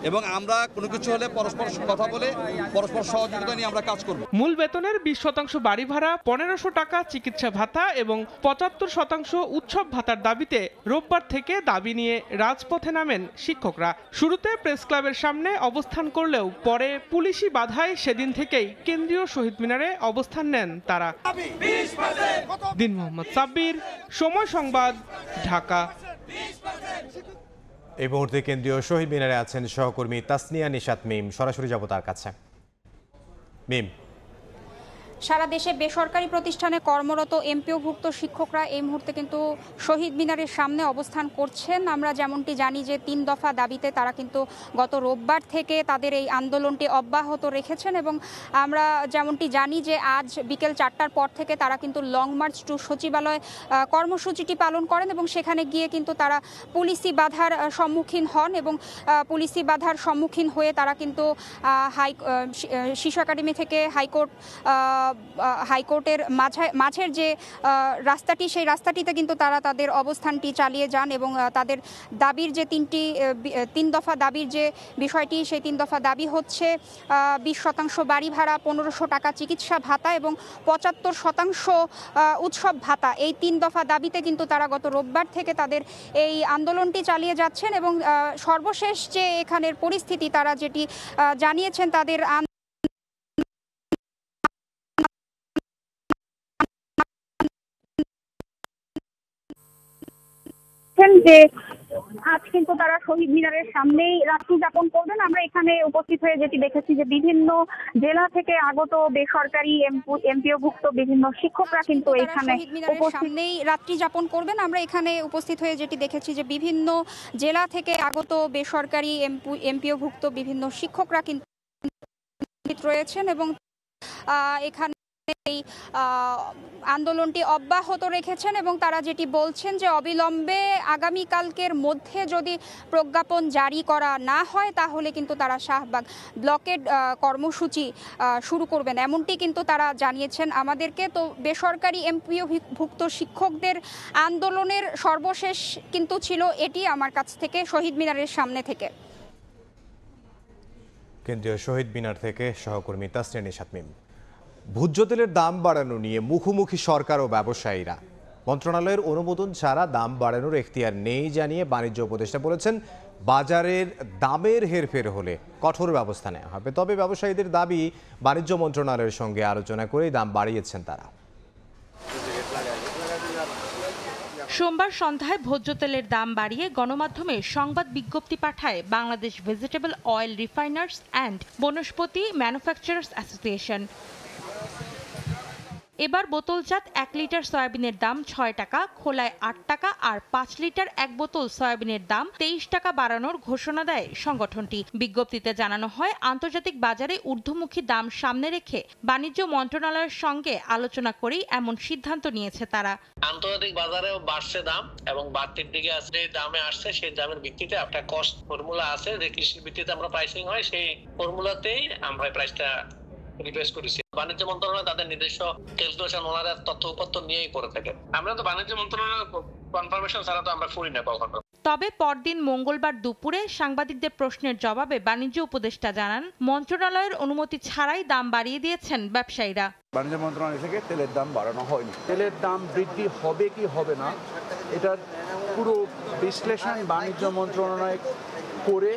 এবং আমরা কোনো কিছু হলে পরস্পর কথা বলে পরস্পর সহযোগিতা নিয়ে আমরা কাজ করব। মূল বেতনের 20% বাড়ি ভাড়া, 1500 টাকা চিকিৎসা ভাতা এবং 75% উৎসব ভাতার দাবিতে রোববার থেকে দাবি নিয়ে রাজপথে নামেন শিক্ষকরা। শুরুতে প্রেস ক্লাবের সামনে অবস্থান করলেও পরে পুলিশি বাধায় সেদিন থেকেই কেন্দ্রীয় শহীদ মিনারে অবস্থান নেন তারা। দিন মোহাম্মদ সাব্বির, সময় সংবাদ, ঢাকা। এই মুহূর্তে কেন্দ্রীয় শহীদ মিনারে আছেন সহকর্মী তাসনিয়া নিশাত মিম। সরাসরি যাব তার কাছে। মিম, সারা দেশে বেসরকারি প্রতিষ্ঠানে কর্মরত এমপিওভুক্ত শিক্ষকরা এই মুহূর্তে কিন্তু শহীদ মিনারের সামনে অবস্থান করছেন। আমরা যেমনটি জানি যে 3 দফা দাবিতে তারা কিন্তু গত রোববার থেকে তাদের এই আন্দোলনটি অব্যাহত রেখেছেন এবং আমরা যেমনটি জানি যে আজ বিকেল 4টার পর থেকে তারা কিন্তু লং মার্চ টু সচিবালয় কর্মসূচিটি পালন করেন এবং সেখানে গিয়ে কিন্তু তারা পুলিশি বাধার সম্মুখীন হন এবং পুলিশি বাধার সম্মুখীন হয়ে তারা কিন্তু শিশু একাডেমি থেকে হাইকোর্টের মাঝের যে রাস্তাটি, সেই রাস্তাটিতে কিন্তু তারা তাদের অবস্থানটি চালিয়ে যান এবং তাদের দাবির যে 3 দফা দাবির যে বিষয়টি, সেই 3 দফা দাবি হচ্ছে 20% বাড়ি ভাড়া, 1500 টাকা চিকিৎসা ভাতা এবং 75% উৎসব ভাতা। এই 3 দফা দাবিতে কিন্তু তারা গত রোববার থেকে তাদের এই আন্দোলনটি চালিয়ে যাচ্ছেন এবং সর্বশেষ যে এখানের পরিস্থিতি তারা যেটি জানিয়েছেন তাদের যে আজ কিন্তু তারা শহীদ মিনারের সামনেই রাত্রি যাপন করবেন। আমরা এখানে উপস্থিত হয়ে যেটি দেখেছি যে বিভিন্ন জেলা থেকে আগত বেসরকারি এমপিওভুক্ত বিভিন্ন শিক্ষকরা কিন্তু এখানে সামনেই রাত্রি যাপন করবেন। আমরা এখানে উপস্থিত হয়ে যেটি দেখেছি যে বিভিন্ন জেলা থেকে আগত বেসরকারি এমপিওভুক্ত বিভিন্ন শিক্ষকরা কিন্তু রয়েছেন এবং এখানে এই আন্দোলনটি অব্যাহত রেখেছেন এবং তারা যেটি বলছেন যে অবিলম্বে আগামীকালকের মধ্যে যদি প্রজ্ঞাপন জারি করা না হয় তাহলে কিন্তু তারা শাহবাগ ব্লকের কর্মসূচি শুরু করবেন, এমনটি কিন্তু তারা জানিয়েছেন আমাদেরকে। তো বেসরকারি এমপিওভুক্ত শিক্ষকদের আন্দোলনের সর্বশেষ কিন্তু ছিল এটি আমার কাছ থেকে শহীদ মিনারের সামনে থেকে। কেন্দ্রীয় শহীদ মিনার থেকে সহকর্মী তাসনিয়া নিশাত মিম। ভোজ্য তেলের দাম বাড়ানো নিয়ে মুখোমুখি সরকার ও ব্যবসায়ীরা। মন্ত্রণালয়ের অনুমোদন ছাড়া দাম বাড়ানোর এখতিয়ার নেই জানিয়ে বাণিজ্য উপদেষ্টা বলেছেন, বাজারের দামের হেরফের হলে কঠোর ব্যবস্থা নেওয়া হবে। তবে ব্যবসায়ীদের দাবি, বাণিজ্য মন্ত্রণালয়ের সঙ্গে আলোচনা করেই দাম বাড়িয়েছেন তারা। সোমবার সন্ধ্যায় ভোজ্য তেলের দাম বাড়িয়ে গণমাধ্যমে সংবাদ বিজ্ঞপ্তি পাঠায় Bangladesh vegetable oil refiners and vanaspati manufacturers association. এবার বোতলজাত 1 লিটার সয়াবিনের দাম 6 টাকা, খোলায় 8 টাকা আর 5 লিটার এক বোতল সয়াবিনের দাম 23 টাকা বাড়ানোর ঘোষণা দেয় সংগঠনটি। বিজ্ঞপ্তিতে জানানো হয়, আন্তর্জাতিক বাজারে ঊর্ধ্বমুখী দাম সামনে রেখে বাণিজ্য মন্ত্রণালয়ের সঙ্গে আলোচনা করেই এমন সিদ্ধান্ত নিয়েছে তারা। আন্তর্জাতিক বাজারেও বাড়ছে দাম এবং বাড়তির দিকে আসছে, দামে আসছে সেই দামের ভিত্তিতে একটা কস্ট ফর্মুলা আছে, যে কৃষির ভিত্তিতে আমরা প্রাইসিং হয়, সেই ফর্মুলাতেই আমরা প্রাইসটা রিপ্লেস করেছি। বাণিজ্য মন্ত্রণালয় তাদের নিজস্ব ক্যালকুলেশন ওনারা তথ্য উপাত্ত নিয়েই করে থাকে। আমরা তো বাণিজ্য মন্ত্রণালয়ের কনফার্মেশন ছাড়া তো আমরা করি না কখনো। তবে পরদিন মঙ্গলবার দুপুরে সাংবাদিকদের প্রশ্নের জবাবে বাণিজ্য উপদেষ্টা জানান, মন্ত্রণালয়ের অনুমতি ছাড়াই দাম বাড়িয়ে দিয়েছেন ব্যবসায়ীরা। বাণিজ্য মন্ত্রণালয় থেকে তেলের দাম বাড়ানো হয়নি। তেলের দাম বৃদ্ধি হবে কি হবে না, এটার পুরো বিশ্লেষণ বাণিজ্য মন্ত্রণালয় করে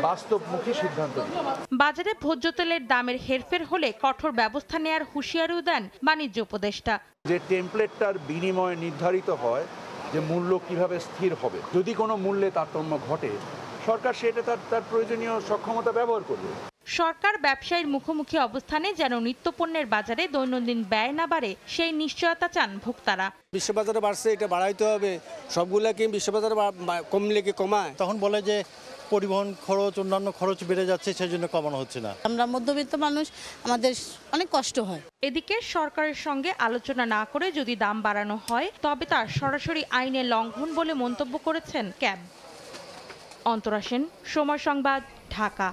বাস্তবমুখী সিদ্ধান্ত। বাজারে ভোজ্য তেলের দামের হেরফের হলে কঠোর ব্যবস্থা নেওয়ার হুঁশিয়ারিও দেন বাণিজ্য উপদেষ্টা। যে টেমপ্লেটটার বিনিময়ে নির্ধারিত হয় যে মূল্য কিভাবে স্থির হবে, যদি কোনো মূল্যে তারতম্য ঘটে, সরকার সেটা তার প্রয়োজনীয় সক্ষমতা ব্যবহার করবে। সরকার ব্যবসায়ীর মুখোমুখি অবস্থানে যেন নিত্যপণ্যের বাজারে দৈনন্দিন ব্যয় না বাড়ে সেই নিশ্চয়তা চান ভোক্তারা। বিশ্ববাজারে বাড়ছে, এটা বাড়াইতে হবে, সবগুলা কি বিশ্ববাজারে কমলে কি কমায়? তখন বলে যে পরিবহন খরচ, অন্যান্য খরচ বেড়ে যাচ্ছে, সেই জন্য কমানো হচ্ছে না। আমরা মধ্যবিত্ত মানুষ, আমাদের অনেক কষ্ট হয়। এদিকে সরকারের সঙ্গে আলোচনা না করে যদি দাম বাড়ানো হয় তবে তা সরাসরি আইনের লঙ্ঘন বলে মন্তব্য করেছেন ক্যাব। অন্তরা সেন, সময় সংবাদ, ঢাকা।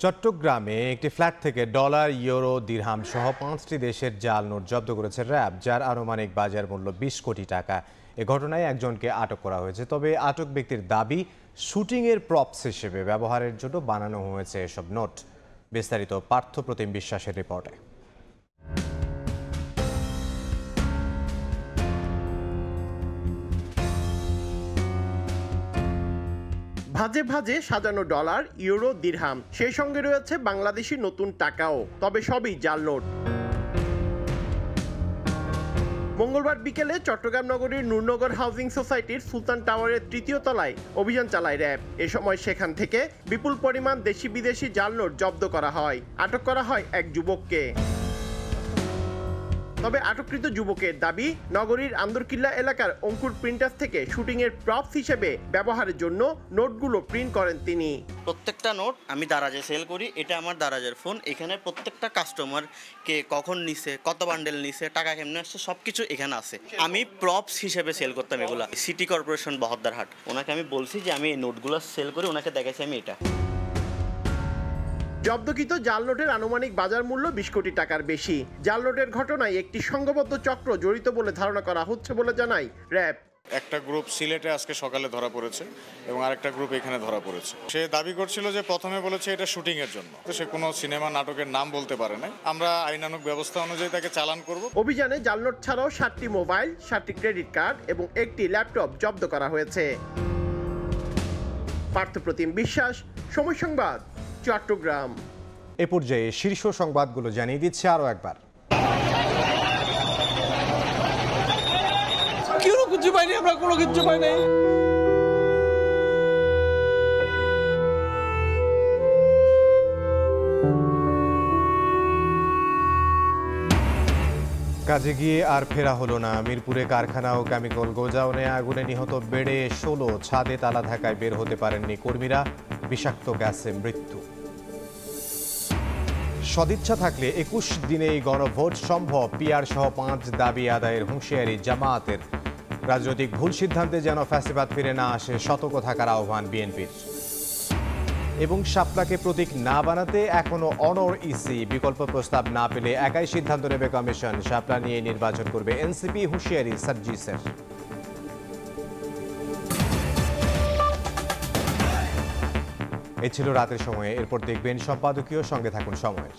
চট্টগ্রামে একটি ফ্ল্যাট থেকে ডলার, ইউরো, দিরহাম সহ 5টি দেশের জাল নোট জব্দ করেছে র্যাব, যার আনুমানিক বাজার মূল্য 20 কোটি টাকা। এ ঘটনায় একজনকে আটক করা হয়েছে। তবে আটক ব্যক্তির দাবি, শুটিংয়ের প্রপস হিসেবে ব্যবহারের জন্য বানানো হয়েছে এসব নোট। বিস্তারিত পার্থ প্রতিম বিশ্বাসের রিপোর্টে। ভাজে ভাজে সাজানো ডলার, ইউরো, দিরহাম, সেই সঙ্গে রয়েছে বাংলাদেশি নতুন টাকাও, তবে সবই জাল নোট। মঙ্গলবার বিকেলে চট্টগ্রাম নগরীর নূরনগর হাউজিং সোসাইটির সুলতান টাওয়ারের 3য় তলায় অভিযান চালায় র্যাব। এ সময় সেখান থেকে বিপুল পরিমাণ দেশি বিদেশি জাল নোট জব্দ করা হয়। আটক করা হয় এক যুবককে। তবে আটককৃত যুবকের দাবি, নগরীর আন্দরকিল্লা এলাকার অঙ্কুর প্রিন্টার্স থেকে শুটিংয়ের প্রপস হিসেবে ব্যবহারের জন্য নোটগুলো প্রিন্ট করেন তিনি। প্রত্যেকটা নোট আমি দারাজে সেল করি, এটা আমার দারাজের ফোন। এখানে প্রত্যেকটা কাস্টমারকে কখন নিছে, কত বান্ডেল নিছে, টাকা কেমনে আসছে, সবকিছু এখানে আছে। আমি প্রপস হিসেবে সেল করতাম এগুলা। সিটি কর্পোরেশন বহদ্দারহাট, ওনাকে আমি বলছি যে আমি এই নোটগুলো সেল করি, ওনাকে দেখাইছি আমি এটা। জব্দকৃত জাল নোটের আনুমানিক বাজার মূল্য 20 কোটি টাকার বেশি। জাল নোটের ঘটনায় একটি সংঘবদ্ধ চক্র জড়িত বলে ধারণা করা হচ্ছে বলে জানায় র্যাব। একটা গ্রুপ সিলেটে আজকে সকালে ধরা পড়েছে এবং আরেকটা গ্রুপ এখানে ধরা পড়েছে। সে দাবি করছিল যে প্রথমে বলেছে এটা শুটিং এর জন্য, তো সে কোনো সিনেমা নাটকের নাম বলতে পারে না। আমরা আইনানুগ ব্যবস্থা অনুযায়ী তাকে চালান করব। অভিযানে জাল নোট ছাড়াও 7টি মোবাইল, 7টি ক্রেডিট কার্ড এবং একটি ল্যাপটপ জব্দ করা হয়েছে। পার্থ প্রতিম বিশ্বাস, সময় সংবাদ, চট্টগ্রাম। এ পর্যায়ে শীর্ষ সংবাদগুলো জানিয়ে দিচ্ছে আরও একবার। কিছু পাইনি, আমরা কোনো কিছু পাই নাই। কাজে গিয়ে আর ফেরা হলো না। মিরপুরে কারখানা ও কেমিক্যাল গোডাউনে আগুনে নিহত বেড়ে 16, ছাদে তালা থাকায় বের হতে পারেননি কর্মীরা, বিষাক্ত গ্যাসে মৃত্যু। সদিচ্ছা থাকলে 21 দিনেই গণভোট সম্ভব, পিআর সহ 5 দাবি আদায়ের হুঁশিয়ারি জামায়াতের। রাজনৈতিক ভুল সিদ্ধান্তে যেন ফ্যাসিবাদ ফিরে না আসে, সতর্ক থাকার আহ্বান বিএনপির। এবং শাপলাকে প্রতীক না বানাতে এখনো অনড় ইসি, বিকল্প প্রস্তাব না পেলে একাই সিদ্ধান্ত নেবে কমিশন। শাপলা নিয়ে নির্বাচন করবে এনসিপি, হুঁশিয়ারি সার্জিসের। এই ছিল রাতের সময়ে। এরপর দেখবেন সম্পাদকীয়, সঙ্গে থাকুন সময়ের।